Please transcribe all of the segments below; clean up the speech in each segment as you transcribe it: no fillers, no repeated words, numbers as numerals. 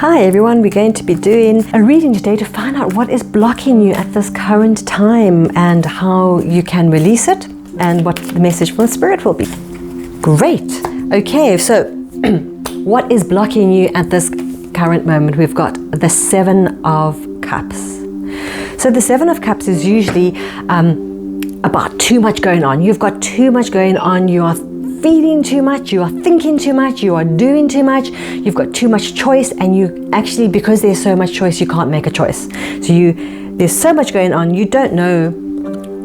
Hi everyone, we're going to be doing a reading today to find out what is blocking you at this current time and how you can release it and what the message from Spirit will be. Great. Okay, so what is blocking you at this current moment? We've got the Seven of Cups. So the Seven of Cups is usually about too much going on. You've got too much going on. You are feeling too much, you are thinking too much, you are doing too much, you've got too much choice, and you actually, because there's so much choice, you can't make a choice. So there's so much going on, you don't know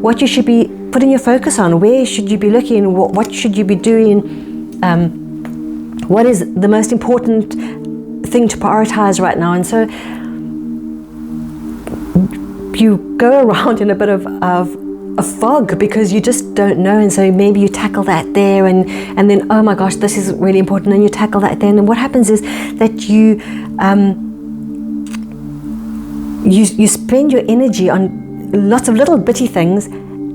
what you should be putting your focus on. Where should you be looking? What should you be doing? What is the most important thing to prioritize right now? And so you go around in a bit of a fog because you just don't know, and so maybe you tackle that there and then, oh my gosh, this is really important, and you tackle that then, and what happens is that you spend your energy on lots of little bitty things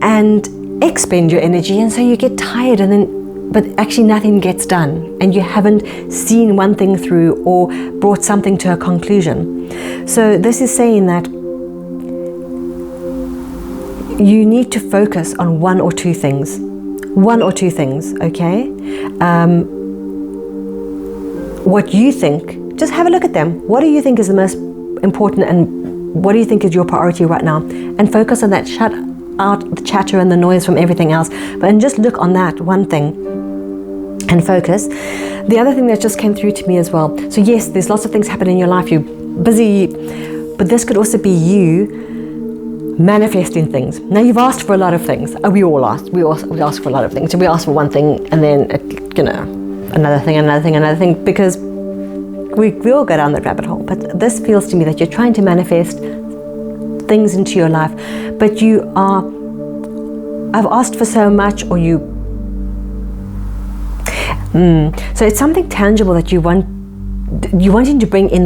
and expend your energy, and so you get tired, and then but actually nothing gets done, and you haven't seen one thing through or brought something to a conclusion. So this is saying that you need to focus on one or two things, okay? What you think, just have a look at them. What do you think is the most important, and what do you think is your priority right now? And focus on that. Shut out the chatter and the noise from everything else, and just look on that one thing and focus. The other thing that just came through to me as well, so yes, there's lots of things happening in your life, you're busy, but this could also be you manifesting things. Now, you've asked for a lot of things. We all ask. We ask for a lot of things. So we ask for one thing, and then another thing, because we all go down that rabbit hole. But this feels to me that you're trying to manifest things into your life, but I've asked for so much, or so it's something tangible that you're wanting to bring in,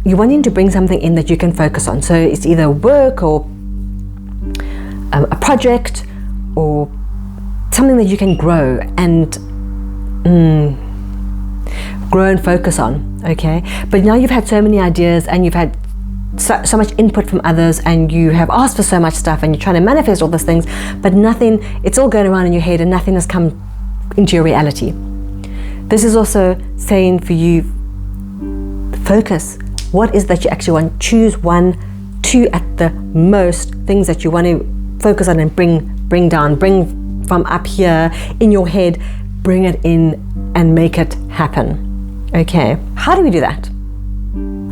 you're wanting to bring something in that you can focus on. So it's either work or a project or something that you can grow and focus on, okay? But now you've had so many ideas, and you've had so much input from others, and you have asked for so much stuff, and you're trying to manifest all those things, but nothing, it's all going around in your head, and nothing has come into your reality. This is also saying for you, focus. What is that you actually want? Choose one, two at the most things that you want to focus on and bring down, bring from up here in your head, bring it in and make it happen. Okay, how do we do that?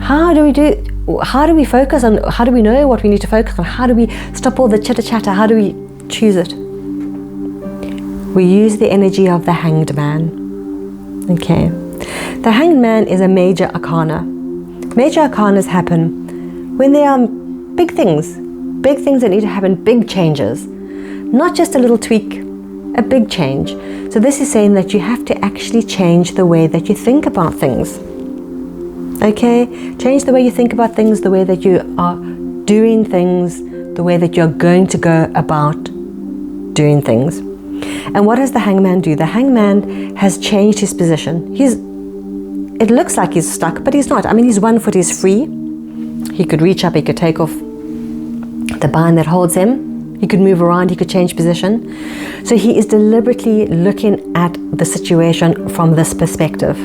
How do we focus on, how do we know what we need to focus on? How do we stop all the chitter chatter? How do we choose it? We use the energy of the Hanged Man. Okay, the Hanged Man is a major arcana. Major arcanas happen when there are big things that need to happen, big changes, not just a little tweak, a big change. So this is saying that you have to actually change the way that you think about things. Okay, change the way you think about things, the way that you are doing things, the way that you're going to go about doing things. And what does the Hangman do? The Hangman has changed his position. It looks like he's stuck, but he's not. I mean, his one foot is free. He could reach up, he could take off the bind that holds him. He could move around, he could change position. So he is deliberately looking at the situation from this perspective.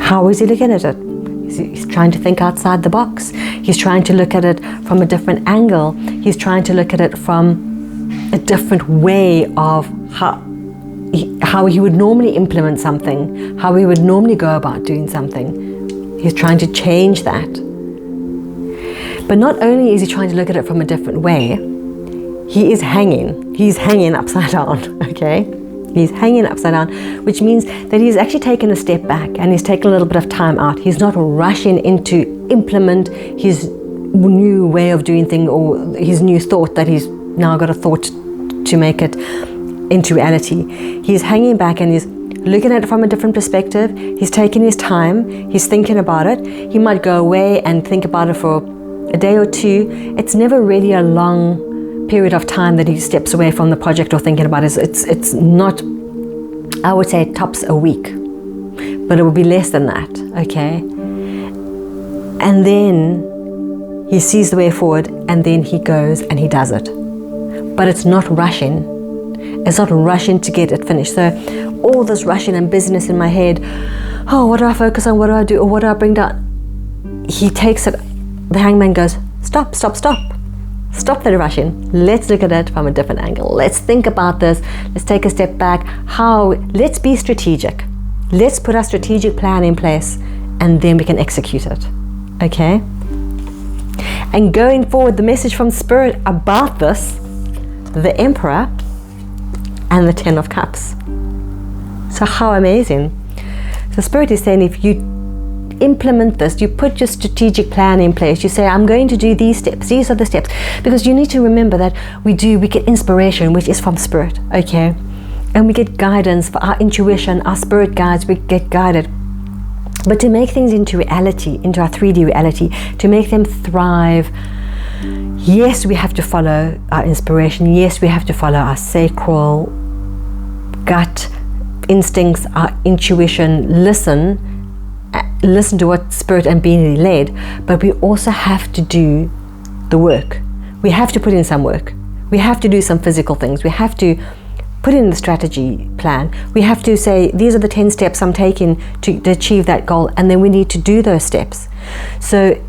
How is he looking at it? He's trying to think outside the box. He's trying to look at it from a different angle. He's trying to look at it from a different way of how he would normally implement something, how he would normally go about doing something. He's trying to change that. But not only is he trying to look at it from a different way, he's hanging upside down, okay? He's hanging upside down, which means that he's actually taken a step back, and he's taken a little bit of time out. He's not rushing in to implement his new way of doing things, or his new thought that he's now got a thought to make it into reality. He's hanging back, and he's looking at it from a different perspective. He's taking his time. He's thinking about it. He might go away and think about it for a day or two. It's never really a long period of time that he steps away from the project or thinking about it. It's not, I would say, tops a week, but it would be less than that, okay? And then he sees the way forward, and then he goes and he does it. But it's not rushing. It's not rushing to get it finished. So all this rushing and busyness in my head, oh, what do I focus on? What do I do? Or what do I bring down? He takes it, the hangman goes, stop. Stop the rushing. Let's look at it from a different angle. Let's think about this. Let's take a step back. Let's be strategic. Let's put our strategic plan in place, and then we can execute it. Okay? And going forward, the message from Spirit about this, the Emperor and the 10 of Cups. So how amazing. So Spirit is saying, if you implement this, you put your strategic plan in place, you say, I'm going to do these steps, these are the steps, because you need to remember that we get inspiration, which is from Spirit, okay? And we get guidance for our intuition, our spirit guides, we get guided. But to make things into reality, into our 3D reality, to make them thrive, yes, we have to follow our inspiration. Yes, we have to follow our sacral gut instincts, our intuition, listen to what Spirit and being led, but we also have to do the work. We have to put in some work. We have to do some physical things. We have to put in the strategy plan. We have to say, these are the 10 steps I'm taking to achieve that goal, and then we need to do those steps. So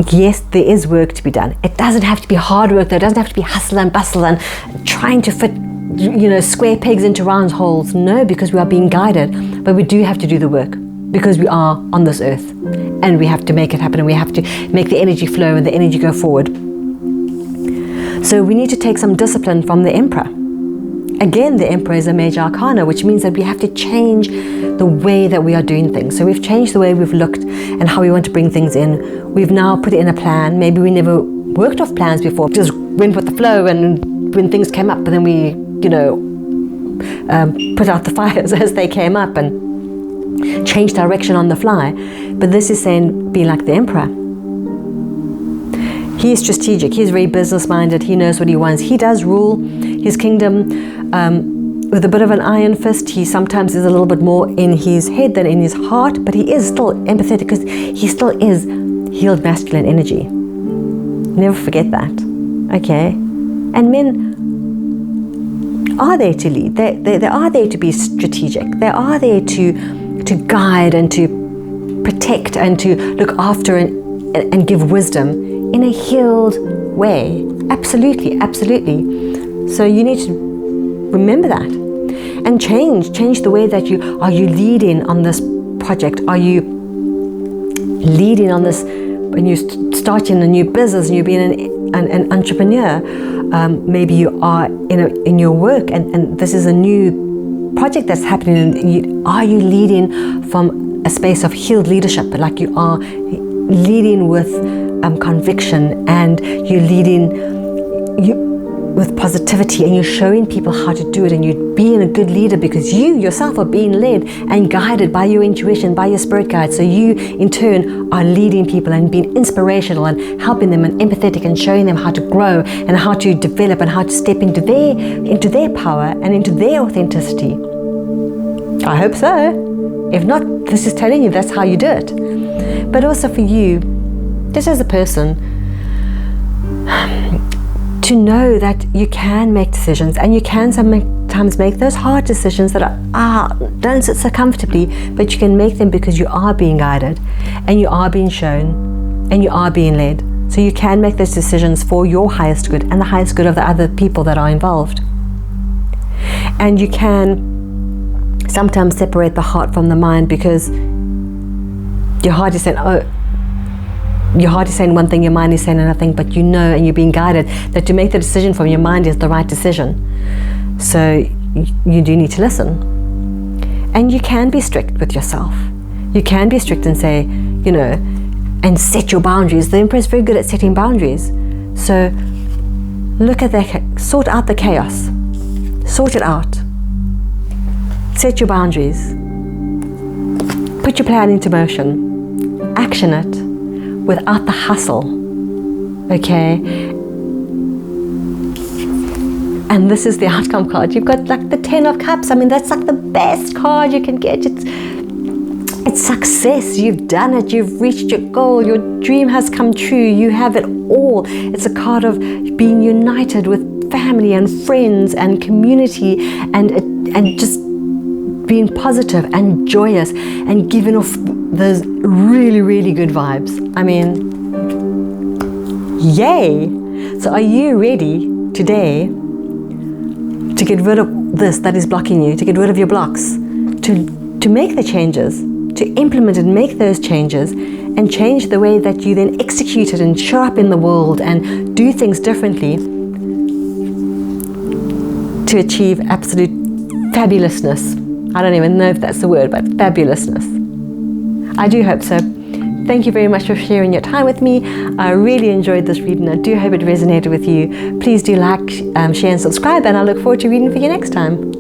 yes, there is work to be done. It doesn't have to be hard work, though. It doesn't have to be hustle and bustle and trying to fit square pegs into round holes. No, because we are being guided, but we do have to do the work, because we are on this earth, and we have to make it happen, and we have to make the energy flow and the energy go forward. So we need to take some discipline from the Emperor. Again, the Emperor is a major arcana, which means that we have to change the way that we are doing things. So we've changed the way we've looked and how we want to bring things in. We've now put in a plan. Maybe we never worked off plans before, just went with the flow, and when things came up, but then we put out the fires as they came up and changed direction on the fly. But this is saying, be like the Emperor. He is strategic. He's very business-minded. He knows what he wants. He does rule his kingdom with a bit of an iron fist. He sometimes is a little bit more in his head than in his heart, but he is still empathetic, because he still is healed masculine energy. Never forget that. Okay? And men are there to lead. They are there to be strategic. They are there to guide and to protect and to look after and give wisdom in a healed way. Absolutely. So you need to remember that and change the way that are you leading on this project? Are you leading on this when you're starting a new business and you're being an entrepreneur? Maybe you are in your work and this is a new project that's happening. Are you leading from a space of healed leadership, like you are leading with conviction, and you're leading with positivity, and you're showing people how to do it, and you're being a good leader because you yourself are being led and guided by your intuition, by your spirit guide. So you in turn are leading people and being inspirational and helping them and empathetic and showing them how to grow and how to develop and how to step into their power and into their authenticity. I hope so. If not, this is telling you that's how you do it. But also for you, just as a person, to know that you can make decisions, and you can sometimes make those hard decisions that don't sit so comfortably, but you can make them because you are being guided and you are being shown and you are being led. So you can make those decisions for your highest good and the highest good of the other people that are involved. And you can sometimes separate the heart from the mind, because your heart is saying, your heart is saying one thing, your mind is saying another thing, but you know, and you're being guided that to make the decision from your mind is the right decision. So you do need to listen. And you can be strict with yourself. You can be strict and say, and set your boundaries. The Emperor is very good at setting boundaries. So look at that, sort out the chaos. Sort it out. Set your boundaries. Put your plan into motion. Action it. Without the hustle, okay? And this is the outcome card. You've got like the 10 of Cups. I mean, that's like the best card you can get. It's That's success. You've done it. You've reached your goal. Your dream has come true. You have it all. It's a card of being united with family and friends and community, and just being positive and joyous and giving off those really, really good vibes. I mean, yay! So are you ready today to get rid of this that is blocking you, to get rid of your blocks, to make the changes, to implement and make those changes, and change the way that you then execute it and show up in the world and do things differently to achieve absolute fabulousness? I don't even know if that's the word, but fabulousness. I do hope so. Thank you very much for sharing your time with me. I really enjoyed this reading. I do hope it resonated with you. Please do like, share and subscribe, and I look forward to reading for you next time.